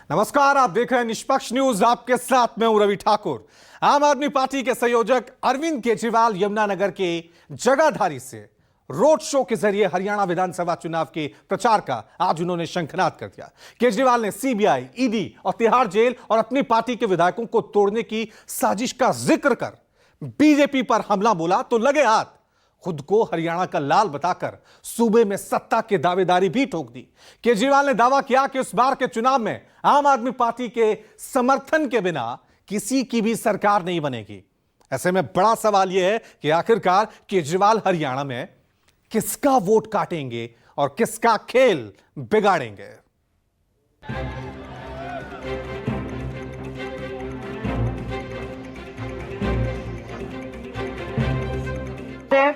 नमस्कार, आप देख रहे हैं निष्पक्ष न्यूज। आपके साथ मैं हूं रवि ठाकुर। आम आदमी पार्टी के संयोजक अरविंद केजरीवाल यमुनानगर के जगाधारी से रोड शो के जरिए हरियाणा विधानसभा चुनाव के प्रचार का आज उन्होंने शंखनाद कर दिया। केजरीवाल ने सीबीआई, ईडी और तिहाड़ जेल और अपनी पार्टी के विधायकों को तोड़ने की साजिश का जिक्र कर बीजेपी पर हमला बोला तो लगे हाथ खुद को हरियाणा का लाल बताकर सूबे में सत्ता की दावेदारी भी ठोक दी। केजरीवाल ने दावा किया कि इस बार के चुनाव में आम आदमी पार्टी के समर्थन के बिना किसी की भी सरकार नहीं बनेगी। ऐसे में बड़ा सवाल यह है कि आखिरकार केजरीवाल हरियाणा में किसका वोट काटेंगे और किसका खेल बिगाड़ेंगे।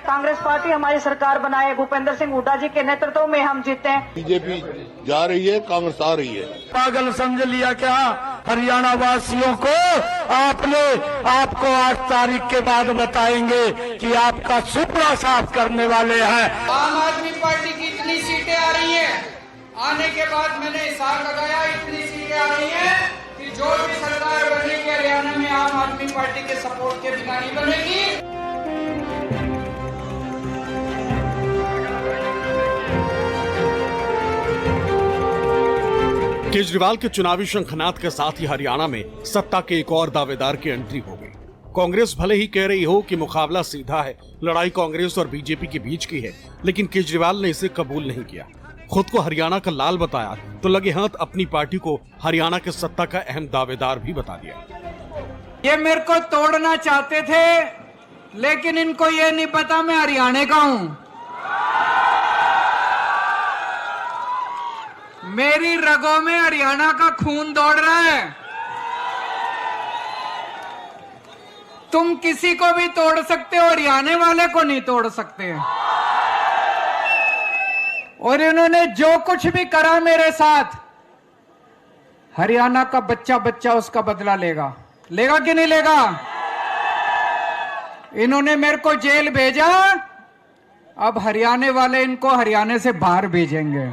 कांग्रेस पार्टी हमारी सरकार बनाए, भूपेंद्र सिंह हुड्डा जी के नेतृत्व में हम जीते हैं। बीजेपी जा रही है, कांग्रेस आ रही है। पागल समझ लिया क्या हरियाणा वासियों को? आपको 8 तारीख के बाद बताएंगे कि आपका सुपड़ा साफ करने वाले हैं। आम आदमी पार्टी की इतनी सीटें आ रही हैं, आने के बाद मैंने हिसाब लगाया, इतनी सीटें आ रही हैं कि जो भी सरकार बनेगी हरियाणा में आम आदमी पार्टी के सपोर्ट के बिना नहीं बनेगी। केजरीवाल के चुनावी शंखनाद के साथ ही हरियाणा में सत्ता के एक और दावेदार की एंट्री हो गई। कांग्रेस भले ही कह रही हो कि मुकाबला सीधा है, लड़ाई कांग्रेस और बीजेपी के बीच की है, लेकिन केजरीवाल ने इसे कबूल नहीं किया। खुद को हरियाणा का लाल बताया तो लगे हाथ अपनी पार्टी को हरियाणा के सत्ता का अहम दावेदार भी बता दिया। ये मेरे को तोड़ना चाहते थे, लेकिन इनको ये नहीं पता मैं हरियाणा का हूं। मेरी रगों में हरियाणा का खून दौड़ रहा है। तुम किसी को भी तोड़ सकते हो, हरियाणा वाले को नहीं तोड़ सकते। और इन्होंने जो कुछ भी करा मेरे साथ, हरियाणा का बच्चा बच्चा उसका बदला लेगा कि नहीं लेगा? इन्होंने मेरे को जेल भेजा, अब हरियाणा वाले इनको हरियाणा से बाहर भेजेंगे।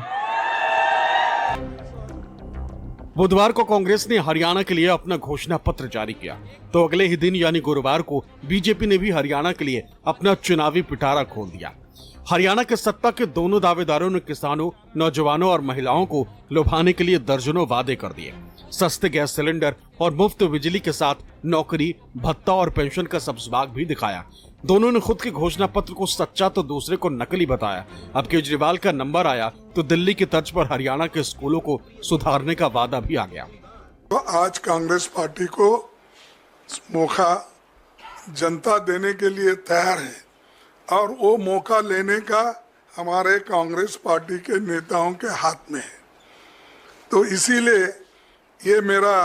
बुधवार को कांग्रेस ने हरियाणा के लिए अपना घोषणा पत्र जारी किया तो अगले ही दिन यानी गुरुवार को बीजेपी ने भी हरियाणा के लिए अपना चुनावी पिटारा खोल दिया। हरियाणा के सत्ता के दोनों दावेदारों ने किसानों, नौजवानों और महिलाओं को लुभाने के लिए दर्जनों वादे कर दिए। सस्ते गैस सिलेंडर और मुफ्त बिजली के साथ नौकरी, भत्ता और पेंशन का सबसबाग भी दिखाया। दोनों ने खुद के घोषणा पत्र को सच्चा तो दूसरे को नकली बताया। अब केजरीवाल का नंबर आया तो दिल्ली की तर्ज पर हरियाणा के स्कूलों को सुधारने का वादा भी आ गया। तो आज कांग्रेस पार्टी को मौका जनता देने के लिए तैयार है और वो मौका लेने का हमारे कांग्रेस पार्टी के नेताओं के हाथ में है। तो इसीलिए ये मेरा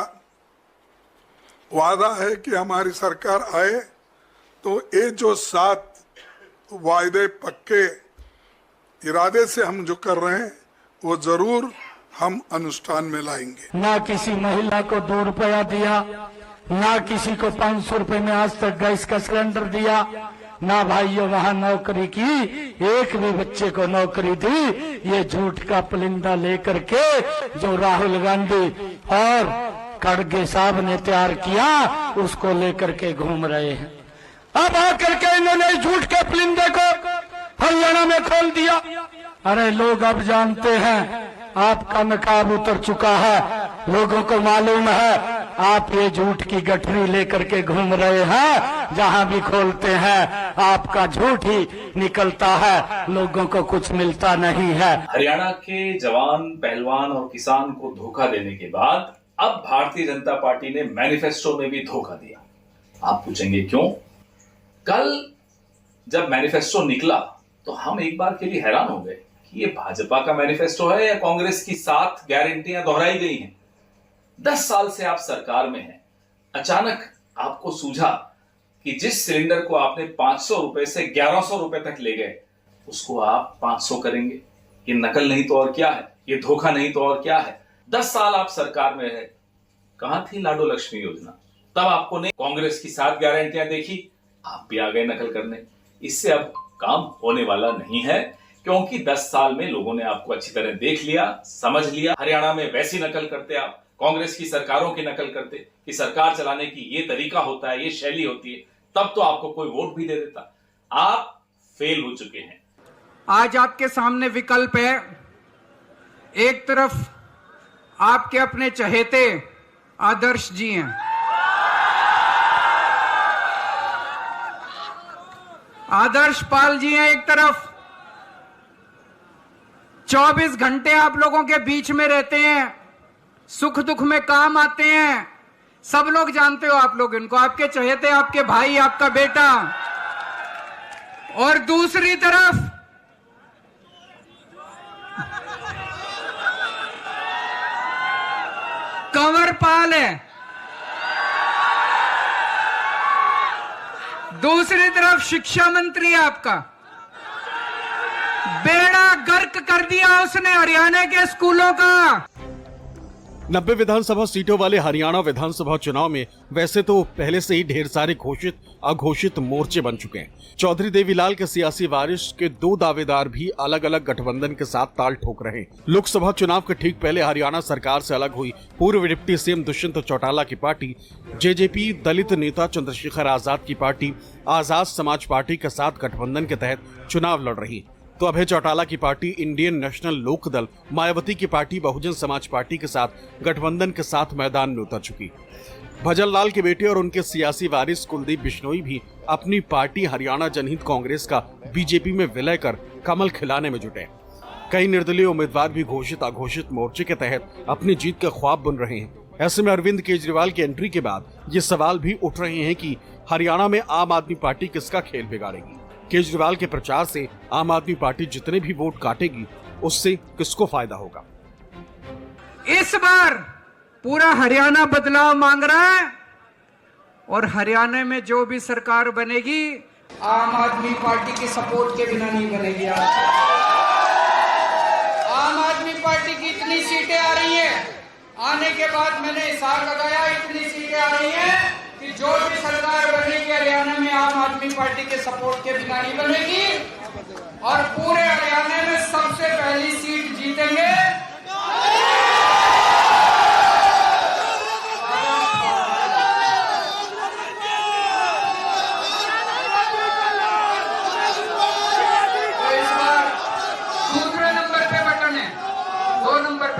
वादा है कि हमारी सरकार आए तो ये जो 7 वायदे पक्के इरादे से हम जो कर रहे हैं वो जरूर हम अनुष्ठान में लाएंगे। ना किसी महिला को 2 रुपया दिया, ना किसी को 500 रुपए में आज तक गैस का सिलेंडर दिया, ना भाइयों वहाँ नौकरी की, एक भी बच्चे को नौकरी दी। ये झूठ का पुलिंदा लेकर के जो राहुल गांधी और खड़गे साहब ने तैयार किया उसको लेकर के घूम रहे हैं। अब आकर के इन्होंने झूठ के पुलिंदे को हरियाणा में खोल दिया। अरे लोग अब जानते हैं आपका नकाब उतर चुका है, लोगों को मालूम है आप ये झूठ की गठरी लेकर के घूम रहे हैं। जहां भी खोलते हैं आपका झूठ ही निकलता है, लोगों को कुछ मिलता नहीं है। हरियाणा के जवान, पहलवान और किसान को धोखा देने के बाद अब भारतीय जनता पार्टी ने मैनिफेस्टो में भी धोखा दिया। आप पूछेंगे क्यों? कल जब मैनिफेस्टो निकला तो हम एक बार के लिए हैरान हो गए कि ये भाजपा का मैनिफेस्टो है या कांग्रेस की 7 गारंटियां दोहराई गई हैं। 10 साल से आप सरकार में हैं, अचानक आपको सूझा कि जिस सिलेंडर को आपने 500 रुपए से 1100 रुपए तक ले गए उसको आप 500 करेंगे। ये नकल नहीं तो और क्या है, ये धोखा नहीं तो और क्या है। 10 साल आप सरकार में रहे, कहां थी लाडो लक्ष्मी योजना? तब आपको ने कांग्रेस की 7 गारंटियां देखी, आप भी आ गए नकल करने। इससे अब काम होने वाला नहीं है, क्योंकि 10 साल में लोगों ने आपको अच्छी तरह देख लिया, समझ लिया। हरियाणा में वैसी नकल करते आप, कांग्रेस की सरकारों की नकल करते कि सरकार चलाने की ये तरीका होता है, ये शैली होती है, तब तो आपको कोई वोट भी दे देता। आप फेल हो चुके हैं। आज आपके सामने विकल्प है। एक तरफ आपके अपने चहेते आदर्श जी हैं, आदर्श पाल जी हैं एक तरफ, 24 घंटे आप लोगों के बीच में रहते हैं, सुख दुख में काम आते हैं, सब लोग जानते हो आप लोग इनको, आपके चहेते, आपके भाई, आपका बेटा। और दूसरी तरफ कंवर पाल है, दूसरी तरफ शिक्षा मंत्री है आपका। बेड़ा गर्क कर दिया उसने हरियाणा के स्कूलों का। 90 विधानसभा सीटों वाले हरियाणा विधानसभा चुनाव में वैसे तो पहले से ही ढेर सारे घोषित अघोषित मोर्चे बन चुके हैं। चौधरी देवीलाल के सियासी वारिस के 2 दावेदार भी अलग अलग गठबंधन के साथ ताल ठोक रहे हैं। लोकसभा चुनाव के ठीक पहले हरियाणा सरकार से अलग हुई पूर्व डिप्टी सीएम दुष्यंत चौटाला की पार्टी जेजेपी दलित नेता चंद्रशेखर आजाद की पार्टी आजाद समाज पार्टी के साथ गठबंधन के तहत चुनाव लड़ रही है। तो अभय चौटाला की party Indian national Lokdal, Mayawati की पार्टी बहुजन समाज पार्टी के साथ गठबंधन के साथ मैदान में उतर चुकी। भजन लाल के बेटे और उनके सियासी वारिस कुलदीप बिश्नोई भी अपनी पार्टी हरियाणा जनहित कांग्रेस का बीजेपी में विलय कर कमल खिलाने में जुटे। कई निर्दलीय उम्मीदवार भी घोषित अघोषित मोर्चे के तहत अपनी जीत का ख्वाब बुन रहे हैं। ऐसे में अरविंद केजरीवाल की एंट्री के बाद ये सवाल भी उठ रहे हैं कि हरियाणा में आम आदमी पार्टी किसका खेल बिगाड़ेगी। केजरीवाल के प्रचार से आम आदमी पार्टी जितने भी वोट काटेगी उससे किसको फायदा होगा। इस बार पूरा हरियाणा बदलाव मांग रहा है और हरियाणा में जो भी सरकार बनेगी आम आदमी पार्टी के सपोर्ट के बिना नहीं बनेगी। आम आदमी पार्टी की इतनी सीटें आ रही हैं, आने के बाद मैंने हिसाब लगाया, इतनी सीटें आ रही हैं कि जो भी सरकार बनेगी हरियाणा में आम आदमी पार्टी के सपोर्ट के बिना नहीं बनेगी और पूरे हरियाणा में सबसे पहली सीट जीतेंगे तो इस बार दूसरे नंबर पे बटन है, 2 नंबर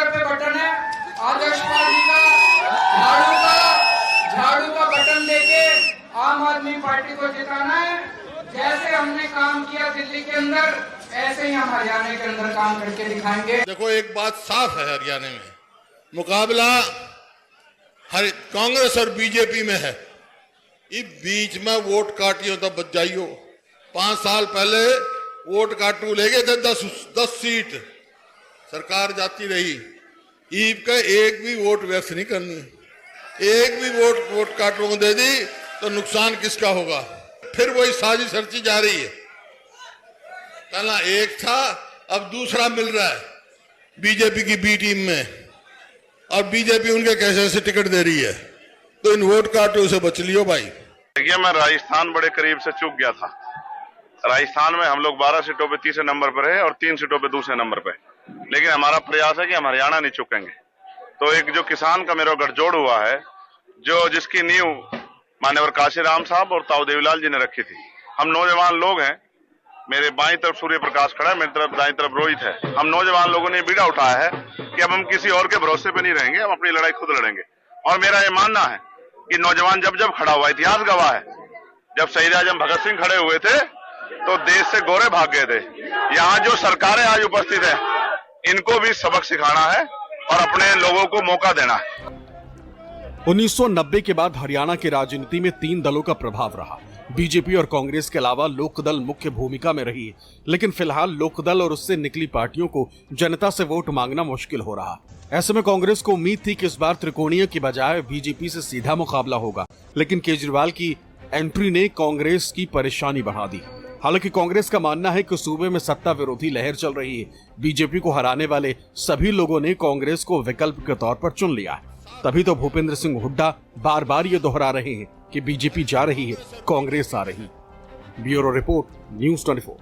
पे बटन है आदर्श पार्टी का, झाड़ू का बटन देके आम आदमी पार्टी को जिताना है। जैसे हमने काम किया दिल्ली के अंदर, ऐसे ही हम हरियाणा के अंदर काम करके दिखाएंगे। देखो, एक बात साफ है, हरियाणा में मुकाबला कांग्रेस और बीजेपी में है। इस बीच में वोट काटियो तो बच जाइयो। 5 साल पहले वोट काटू ले गए थे 10 सीट, सरकार जाती रही। ईब का एक भी वोट व्यर्थ नहीं करनी, एक भी वोट काटू को दे दी तो नुकसान किसका होगा। फिर वही साजिश रची जा रही है। पहला एक था, अब दूसरा मिल रहा है बीजेपी की बी टीम में, और बीजेपी उनके कैसे से टिकट दे रही है। तो इन वोट काटों से बच लियो भाई। देखिए, मैं राजस्थान बड़े करीब से चूक गया था। राजस्थान में हम लोग 12 सीटों पे तीसरे नंबर पर है और 3 सीटों पे दूसरे नंबर पे, लेकिन हमारा प्रयास है कि हम हरियाणा नहीं चुकेंगे। तो एक जो किसान का मेरा गठजोड़ हुआ है, जो जिसकी नींव मान्यवर काशीराम साहब और ताऊ देवीलाल जी ने रखी थी। हम नौजवान लोग हैं, मेरे बाईं तरफ सूर्य प्रकाश खड़ा है, मेरी तरफ दाईं तरफ रोहित है। हम नौजवान लोगों ने बीड़ा उठाया है कि अब हम किसी और के भरोसे पे नहीं रहेंगे, हम अपनी लड़ाई खुद लड़ेंगे। और मेरा ये मानना है कि नौजवान जब जब खड़ा हुआ, इतिहास गवाह है, जब शहीद आजम भगत सिंह खड़े हुए थे तो देश से गोरे भाग गए थे। यहाँ जो सरकारें आज उपस्थित है, इनको भी सबक सिखाना है और अपने लोगों को मौका देना है। 1990 के बाद हरियाणा की राजनीति में 3 दलों का प्रभाव रहा। बीजेपी और कांग्रेस के अलावा लोकदल मुख्य भूमिका में रही है, लेकिन फिलहाल लोकदल और उससे निकली पार्टियों को जनता से वोट मांगना मुश्किल हो रहा। ऐसे में कांग्रेस को उम्मीद थी कि इस बार त्रिकोणीय की बजाय बीजेपी से सीधा मुकाबला होगा, लेकिन केजरीवाल की एंट्री ने कांग्रेस की परेशानी बढ़ा दी। हालांकि कांग्रेस का मानना है कि सूबे में सत्ता विरोधी लहर चल रही है। बीजेपी को हराने वाले सभी लोगों ने कांग्रेस को विकल्प के तौर पर चुन लिया है। तभी तो भूपेंद्र सिंह हुड्डा बार बार ये दोहरा रहे हैं कि बीजेपी जा रही है, कांग्रेस आ रही। Bureau report, news 24।